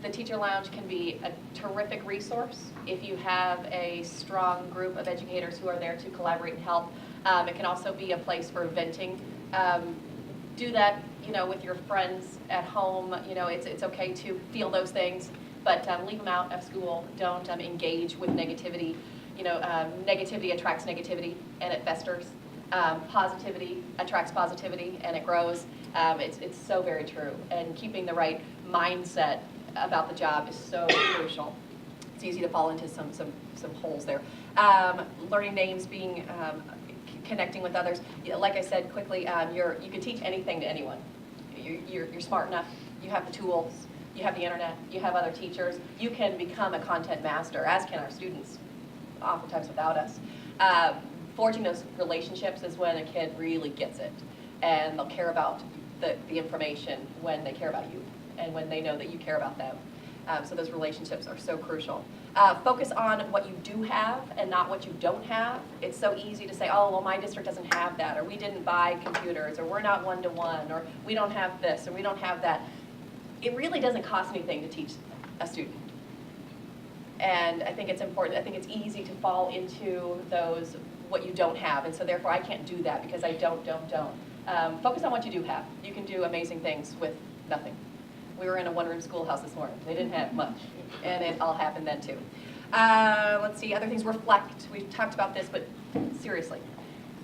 The teacher lounge can be a terrific resource if you have a strong group of educators who are there to collaborate and help. It can also be a place for venting. Do that, with your friends at home. It's okay to feel those things. but leave them out of school. Don't engage with negativity. You know, negativity attracts negativity, and it festers. Positivity attracts positivity, and it grows. It's so very true. And keeping the right mindset about the job is so crucial. It's easy to fall into some holes there. Learning names, being connecting with others. Like I said quickly, you can teach anything to anyone. You're smart enough. You have the tools. You have the internet. You have other teachers. You can become a content master, as can our students, oftentimes without us. Forging those relationships is when a kid really gets it, and they'll care about the information when they care about you and when they know that you care about them. So those relationships are so crucial. Focus on what you do have and not what you don't have. It's so easy to say, oh, well, my district doesn't have that, or we didn't buy computers, or we're not one-to-one, or we don't have this, or we don't have that. It really doesn't cost anything to teach a student. And I think it's important. I think it's easy to fall into those what you don't have, and so therefore I can't do that because I don't. Focus on what you do have. You can do amazing things with nothing. We were in a one-room schoolhouse this morning. They didn't have much, and it all happened then too. Let's see, other things, reflect. We've talked about this, but seriously,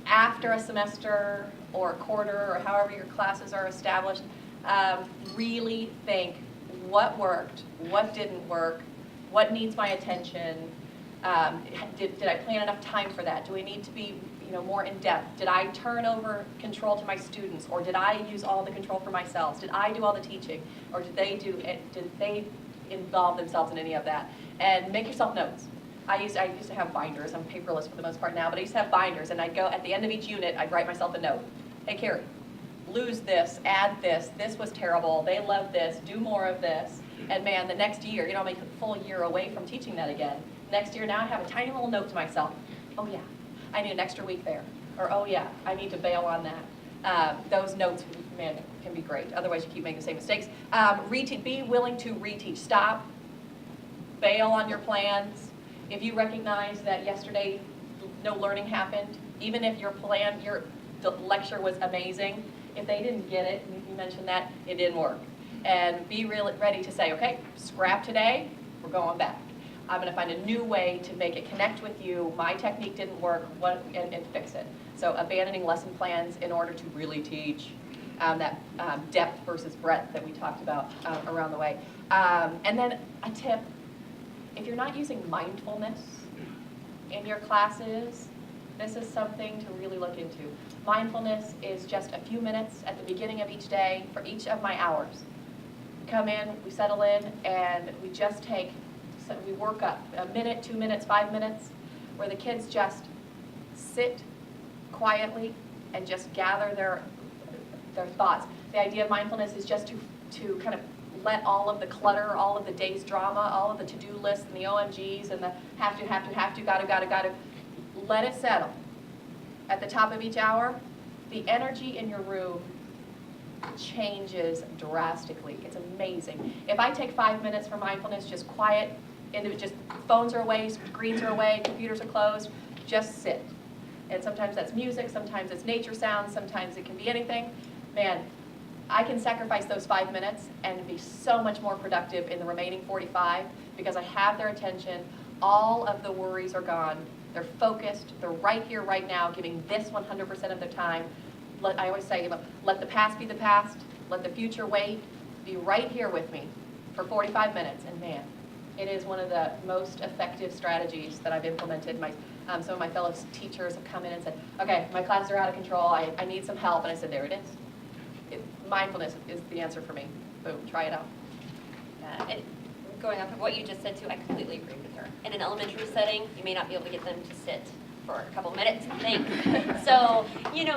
after a semester or a quarter or however your classes are established, really think what worked, what didn't work, what needs my attention. Did I plan enough time for that? Do we need to be more in depth? Did I turn over control to my students, or did I use all the control for myself? Did I do all the teaching, or did they involve themselves in any of that? And make yourself notes. I used to have binders. I'm paperless for the most part now, but I used to have binders, and I'd go at the end of each unit, I'd write myself a note. Hey, Carrie, lose this, add this, this was terrible, they love this, do more of this. And man, the next year, I'm a full year away from teaching that again. Next year, now I have a tiny little note to myself. Oh yeah, I need an extra week there. Or oh yeah, I need to bail on that. Those notes, man, can be great. Otherwise, you keep making the same mistakes. Be willing to reteach. Stop. Bail on your plans. If you recognize that yesterday no learning happened, even if your lecture was amazing, if they didn't get it, and you mentioned that, it didn't work. And be really ready to say, okay, scrap today, we're going back. I'm going to find a new way to make it connect with you. My technique didn't work, and fix it. So abandoning lesson plans in order to really teach that depth versus breadth that we talked about around the way. And then a tip, if you're not using mindfulness in your classes, this is something to really look into. Mindfulness is just a few minutes at the beginning of each day for each of my hours. We come in, we settle in, and we just we work up a minute, 2 minutes, 5 minutes, where the kids just sit quietly and just gather their thoughts. The idea of mindfulness is just to kind of let all of the clutter, all of the day's drama, all of the to-do lists and the OMGs and the have to, gotta, let it settle. At the top of each hour, the energy in your room changes drastically. It's amazing. If I take 5 minutes for mindfulness, just quiet, and just phones are away, screens are away, computers are closed, just sit. And sometimes that's music, sometimes it's nature sounds, sometimes it can be anything. Man, I can sacrifice those 5 minutes and be so much more productive in the remaining 45 because I have their attention. All of the worries are gone. They're focused. They're right here, right now, giving this 100% of their time. I always say, let the past be the past. Let the future wait. Be right here with me for 45 minutes. And man, it is one of the most effective strategies that I've implemented. Some of my fellow teachers have come in and said, okay, my classes are out of control. I need some help. And I said, there it is. Mindfulness is the answer for me. Boom, try it out. And going off of what you just said too, I completely agree with her. In an elementary setting, you may not be able to get them to sit for a couple minutes and think. So,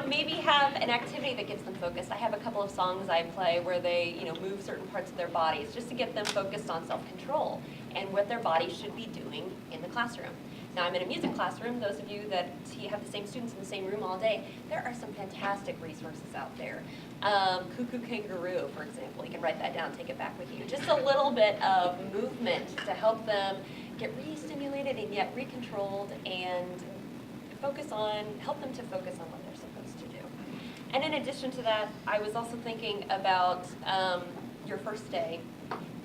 maybe have an activity that gets them focused. I have a couple of songs I play where they, move certain parts of their bodies just to get them focused on self-control and what their body should be doing in the classroom. Now, I'm in a music classroom. Those of you that have the same students in the same room all day, there are some fantastic resources out there. Cuckoo Kangaroo, for example. You can write that down, take it back with you. Just a little bit of movement to help them get re-stimulated and yet re-controlled and help them to focus on what they're supposed to do. And in addition to that, I was also thinking about your first day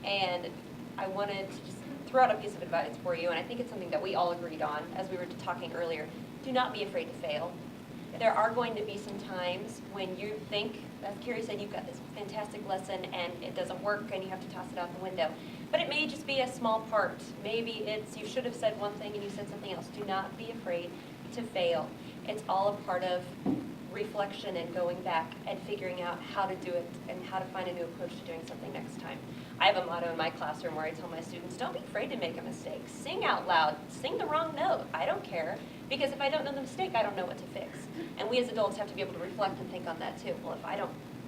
and I wanted to just throw out a piece of advice for you, and I think it's something that we all agreed on as we were talking earlier. Do not be afraid to fail. There are going to be some times when you think, as Carrie said, you've got this fantastic lesson and it doesn't work and you have to toss it out the window. But it may just be a small part. Maybe it's you should have said one thing and you said something else. Do not be afraid to fail. It's all a part of reflection and going back and figuring out how to do it and how to find a new approach to doing something next time. I have a motto in my classroom where I tell my students, don't be afraid to make a mistake. Sing out loud. Sing the wrong note. I don't care. Because if I don't know the mistake, I don't know what to fix. And we as adults have to be able to reflect and think on that too. Well,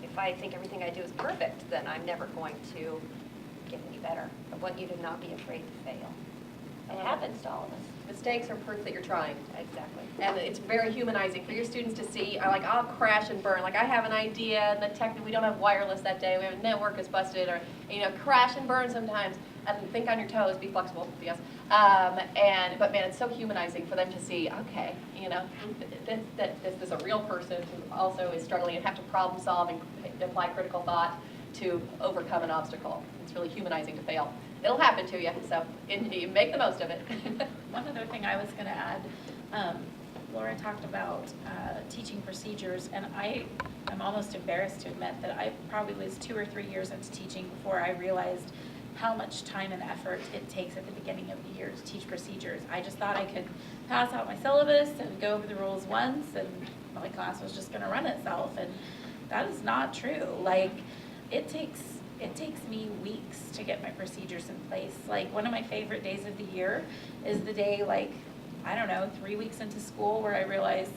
if I think everything I do is perfect, then I'm never going to get any better. I want you to not be afraid to fail. It happens to all of us. Mistakes are proof that you're trying. Exactly. And it's very humanizing for your students to see, like, I'll crash and burn. Like, I have an idea, and we don't have wireless that day, we have a network is busted, or, crash and burn sometimes. And think on your toes, be flexible, yes. But man, it's so humanizing for them to see, okay, this is a real person who also is struggling and have to problem solve and apply critical thought to overcome an obstacle. It's really humanizing to fail. It'll happen to you, so you make the most of it. One other thing I was going to add, Laura talked about teaching procedures, and I'm almost embarrassed to admit that I probably was 2 or 3 years into teaching before I realized how much time and effort it takes at the beginning of the year to teach procedures. I just thought I could pass out my syllabus and go over the rules once, and my class was just going to run itself, and that is not true. Like, it takes me weeks to get my procedures in place. Like, one of my favorite days of the year is the day, 3 weeks into school, where I realized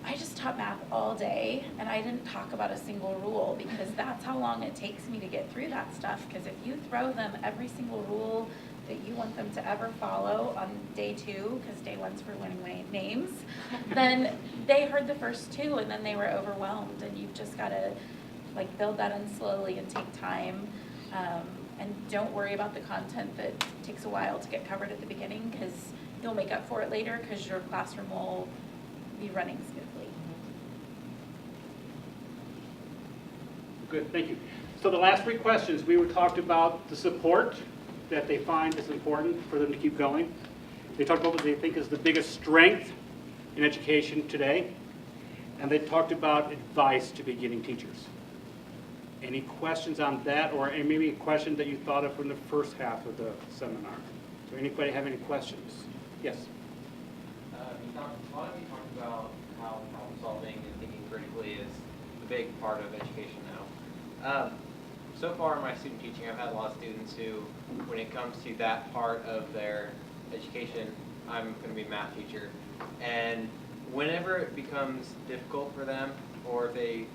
I just taught math all day and I didn't talk about a single rule, because that's how long it takes me to get through that stuff. Because if you throw them every single rule that you want them to ever follow on day 2, because day 1's for learning names, then they heard the first 2 and then they were overwhelmed, and you've just got to build that in slowly and take time, and don't worry about the content that takes a while to get covered at the beginning, because you'll make up for it later because your classroom will be running smoothly. Good, thank you. So the last 3 questions, we talked about the support that they find is important for them to keep going. They talked about what they think is the biggest strength in education today, and they talked about advice to beginning teachers. Any questions on that, or maybe a question that you thought of from the first half of the seminar? Does anybody have any questions? Yes? A lot of you talked about how problem solving and thinking critically is a big part of education now. So far in my student teaching, I've had a lot of students who, when it comes to that part of their education, I'm going to be a math teacher. And whenever it becomes difficult for them, or if they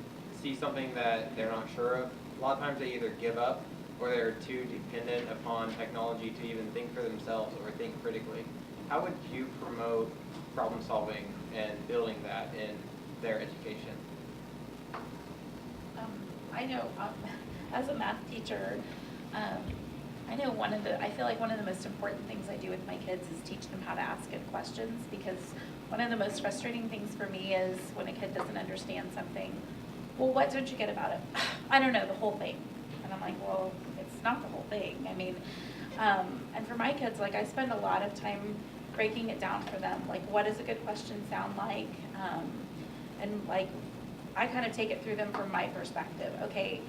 see something that they're not sure of, a lot of times they either give up or they're too dependent upon technology to even think for themselves or think critically. How would you promote problem solving and building that in their education? I know, as a math teacher, I feel like one of the most important things I do with my kids is teach them how to ask good questions, because one of the most frustrating things for me is when a kid doesn't understand something. Well, what don't you get about it? I don't know, the whole thing. And I'm like, well, it's not the whole thing. I mean, and for my kids, I spend a lot of time breaking it down for them. What does a good question sound like? I kind of take it through them from my perspective. Okay,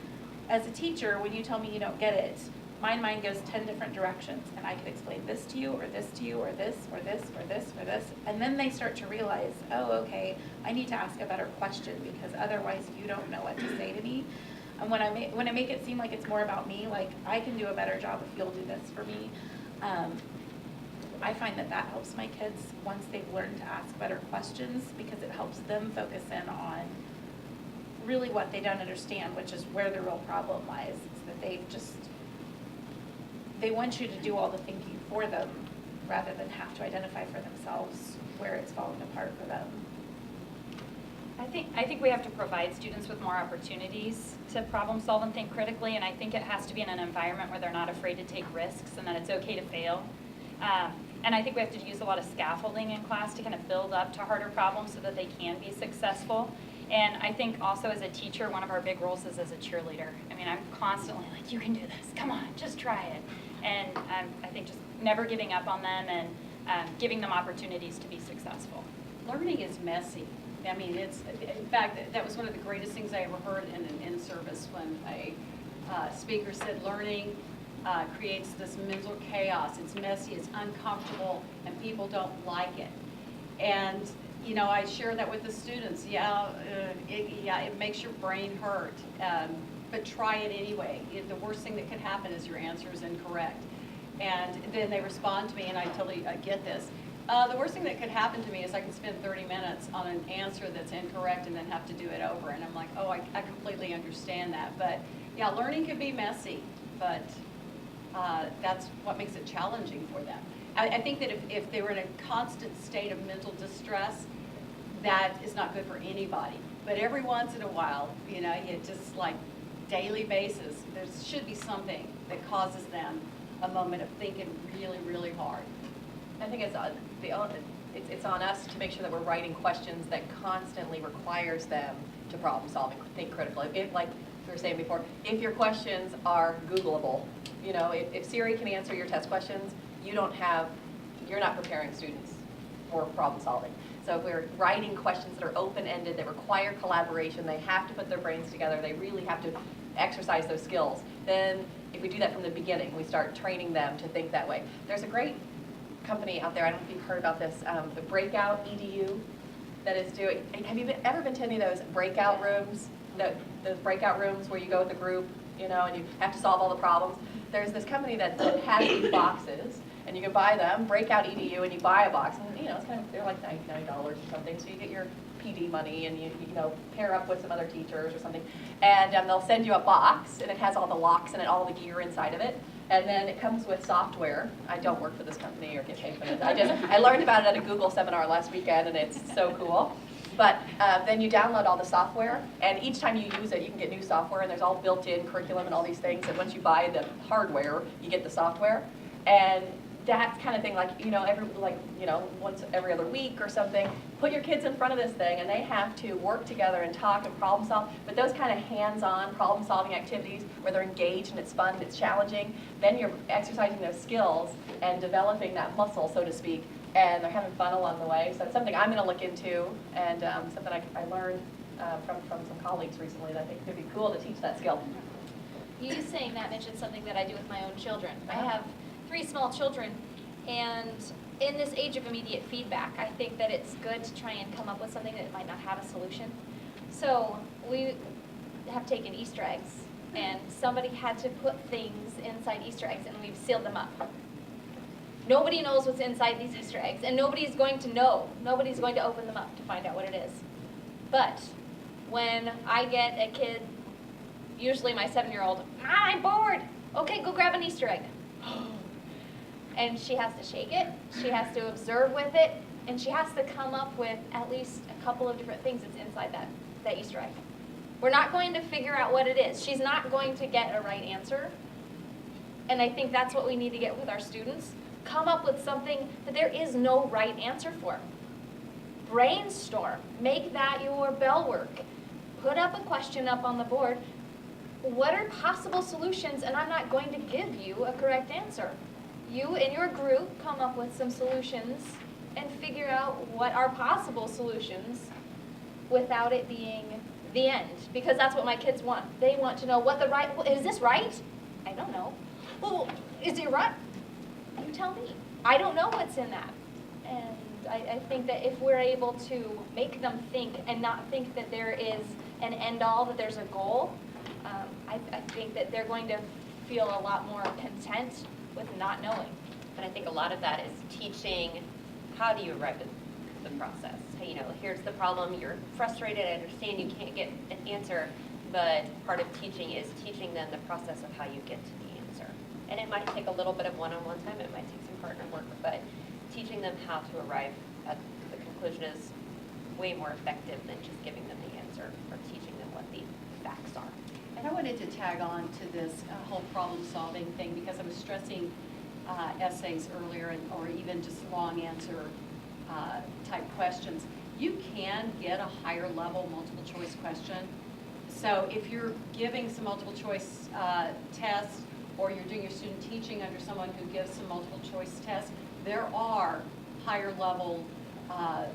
as a teacher, when you tell me you don't get it, my mind goes 10 different directions, and I could explain this to you, or this to you, or this, or this, or this, or this, and then they start to realize, oh, okay, I need to ask a better question, because otherwise you don't know what to say to me. And when I make it seem like it's more about me, I can do a better job if you'll do this for me, I find that helps my kids once they've learned to ask better questions, because it helps them focus in on really what they don't understand, which is where the real problem lies. It's that they want you to do all the thinking for them rather than have to identify for themselves where it's falling apart for them. I think we have to provide students with more opportunities to problem solve and think critically, and I think it has to be in an environment where they're not afraid to take risks and that it's okay to fail. And I think we have to use a lot of scaffolding in class to kind of build up to harder problems so that they can be successful. And I think also as a teacher, one of our big roles is as a cheerleader. I mean, I'm constantly like, you can do this, come on, just try it. and I think just never giving up on them and giving them opportunities to be successful. Learning is messy. I mean, in fact, that was one of the greatest things I ever heard in an in-service when a speaker said learning creates this mental chaos. It's messy, it's uncomfortable, and people don't like it. And, you know, I share that with the students. It makes your brain hurt, but try it anyway. The worst thing that could happen is your answer is incorrect. And then they respond to me, and I totally get this. The worst thing that could happen to me is I can spend 30 minutes on an answer that's incorrect and then have to do it over. And I'm like, oh, I completely understand that. But yeah, learning can be messy, but that's what makes it challenging for them. I think that if they were in a constant state of mental distress, that is not good for anybody. But every once in a while, you know, you just like daily basis, there should be something that causes them a moment of thinking really, really hard. I think it's on us to make sure that we're writing questions that constantly requires them to problem solve and think critically. If, like we were saying before, if your questions are Googleable, you know, if Siri can answer your test questions, you're not preparing students for problem solving. So if we're writing questions that are open-ended, that require collaboration, they have to put their brains together, they really have to exercise those skills, then if we do that from the beginning, we start training them to think that way. There's a great company out there, I don't know if you've heard about this, the Breakout EDU, that is doing, have you ever been to any of those breakout rooms? Those breakout rooms where you go with a group, you know, and you have to solve all the problems. There's this company that has these boxes, and you can buy them, Breakout EDU, and you buy a box, and you know, it's kind of, they're like $99 or something, so you get your PD money, and you know, pair up with some other teachers or something, and they'll send you a box, and it has all the locks in it, all the gear inside of it. And then it comes with software. I don't work for this company or get paid for it. I learned about it at a Google seminar last weekend, and it's so cool. But then you download all the software, and each time you use it, you can get new software, and there's all built-in curriculum and all these things. And once you buy the hardware, you get the software. And that kind of thing, like, you know, once every other week or something, put your kids in front of this thing, and they have to work together and talk and problem solve. But those kind of hands-on problem-solving activities where they're engaged and it's fun, it's challenging, then you're exercising those skills and developing that muscle, so to speak, and they're having fun along the way. So it's something I'm going to look into, and something I learned from some colleagues recently that I think could be cool to teach that skill. You saying that mentioned something that I do with my own children. I have 3 small children, and in this age of immediate feedback, I think that it's good to try and come up with something that might not have a solution. So we have taken Easter eggs, and somebody had to put things inside Easter eggs, and we've sealed them up. Nobody knows what's inside these Easter eggs, and nobody's going to know. Nobody's going to open them up to find out what it is. But when I get a kid, usually my 7-year-old, Mom, I'm bored. Okay, go grab an Easter egg. And she has to shake it, she has to observe with it, and she has to come up with at least a couple of different things that's inside that Easter egg. We're not going to figure out what it is. She's not going to get a right answer. And I think that's what we need to get with our students. Come up with something that there is no right answer for. Brainstorm. Make that your bell work. Put up a question up on the board. What are possible solutions? And I'm not going to give you a correct answer. You and your group come up with some solutions and figure out what are possible solutions without it being the end. Because that's what my kids want. They want to know what the right, is this right? I don't know. Well, is it right? You tell me. I don't know what's in that. And I think that if we're able to make them think and not think that there is an end all, that there's a goal, I think that they're going to feel a lot more content with not knowing. But I think a lot of that is teaching how do you arrive at the process. You know, here's the problem, you're frustrated, I understand you can't get an answer, but part of teaching is teaching them the process of how you get to the answer. And it might take a little bit of one-on-one time, it might take some partner work, but teaching them how to arrive at the conclusion is way more effective than just giving them the answer or teaching them what the facts are. And I wanted to tag on to this whole problem-solving thing because I was stressing essays earlier, or even just long answer type questions. You can get a higher level multiple choice question. So if you're giving some multiple choice tests or you're doing your student teaching under someone who gives some multiple choice tests, there are higher level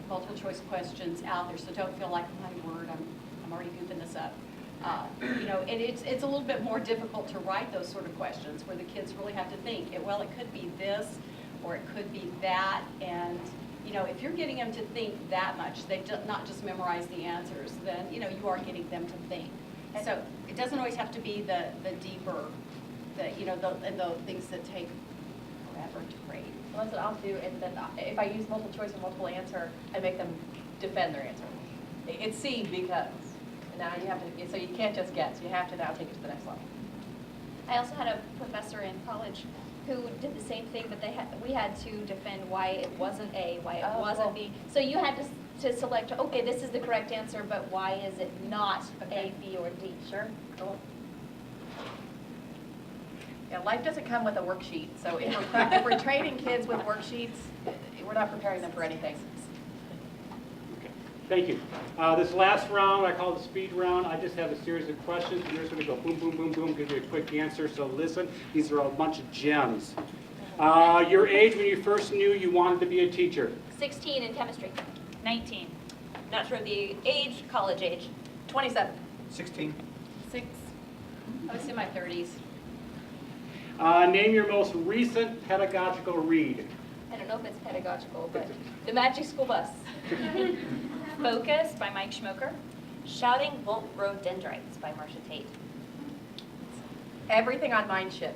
multiple choice questions out there, so don't feel like, oh my word, I'm already goofing this up. You know, and it's a little bit more difficult to write those sort of questions where the kids really have to think, well, it could be this, or it could be that, and you know, if you're getting them to think that much, they not just memorize the answers, then you know, you are getting them to think. So it doesn't always have to be the deeper, you know, the things that take forever to grade. Well, that's what I'll do, and then if I use multiple choice or multiple answer, I make them defend their answer. It's C because, and now you have to, so you can't just guess, you have to now take it to the next level. I also had a professor in college who did the same thing, but we had to defend why it wasn't A, why it wasn't B. So you had to select, okay, this is the correct answer, but why is it not A, B, or D? Sure, cool. Yeah, life doesn't come with a worksheet, so if we're training kids with worksheets, we're not preparing them for anything. Okay, thank you. This last round, I call it the speed round. I just have a series of questions, and they're just going to go boom, boom, boom, boom, give you a quick answer. So listen, these are a bunch of gems. Your age when you first knew you wanted to be a teacher? 16 in chemistry. 19. Not sure the age, college age. 27. 16. 6. I was in my 30s. Name your most recent pedagogical read. I don't know if it's pedagogical, but The Magic School Bus. Focus by Mike Schmoker. Shouting Won't Grow Dendrites by Marcia Tate. Everything on Mind Shift.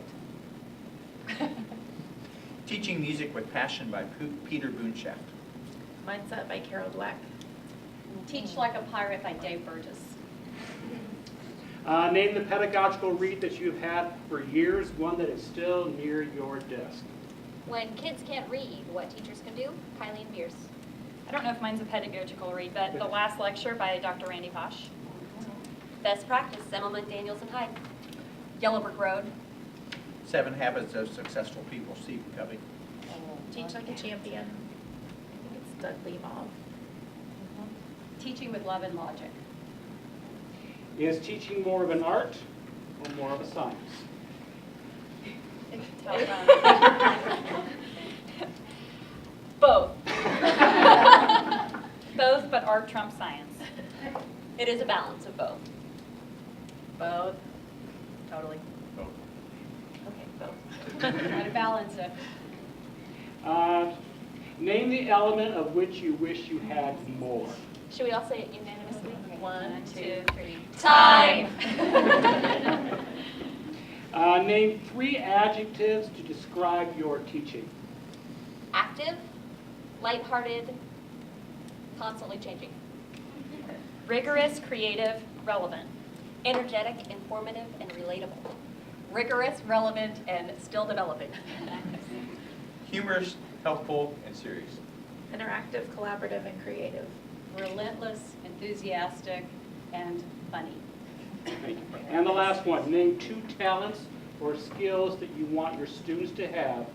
Teaching Music with Passion by Peter Boonshaft. Mindset by Carol Dweck. Teach Like a Pirate by Dave Burgess. Name the pedagogical read that you've had for years, one that is still near your desk. When kids can't read, what teachers can do? Kylie and Bierce. I don't know if mine's a pedagogical read, but The Last Lecture by Dr. Randy Posh. Best Practice, Emma Daniels and Hyde. Yellow Brick Road. 7 Habits of Successful People, Stephen Covey. Teach Like a Champion. I think it's Doug Lemov. Teaching with Love and Logic. Is teaching more of an art or more of a science? Both. Both, but art trumps science. It is a balance of both. Both. Totally. Both. Okay, both. Try to balance it. Name the element of which you wish you had more. Should we all say it unanimously? 1, 2, 3. Time. Name 3 adjectives to describe your teaching. Active, lighthearted, constantly changing. Rigorous, creative, relevant. Energetic, informative, and relatable. Rigorous, relevant, and still developing. Humorous, helpful, and serious. Interactive, collaborative, and creative. Relentless, enthusiastic, and funny. Thank you. And the last one, name 2 talents or skills that you want your students to have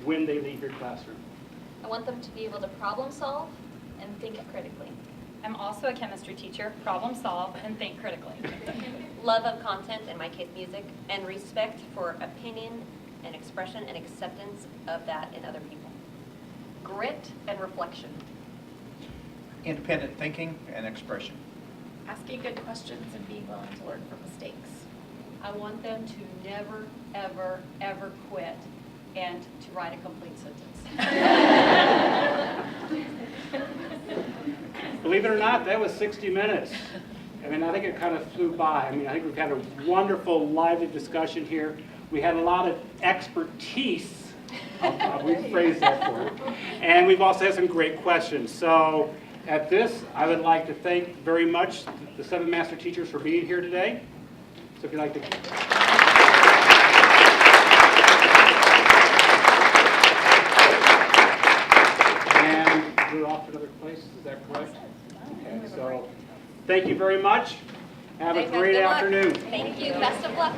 when they leave your classroom. I want them to be able to problem solve and think critically. I'm also a chemistry teacher. Problem solve and think critically. Love of content, in my case music, and respect for opinion and expression and acceptance of that in other people. Grit and reflection. Independent thinking and expression. Asking good questions and being willing to learn from mistakes. I want them to never, ever, ever quit and to write a complete sentence. Believe it or not, that was 60 minutes. I mean, I think it kind of flew by. I mean, I think we've had a wonderful, lively discussion here. We had a lot of expertise. We phrased that for it. And we've also had some great questions. So at this, I would like to thank very much the 7 master teachers for being here today. So if you'd like to... And we're off to another place, is that correct? Okay, so thank you very much. Have a Thanks, guys. great Good luck. afternoon. Thank you. Best of luck.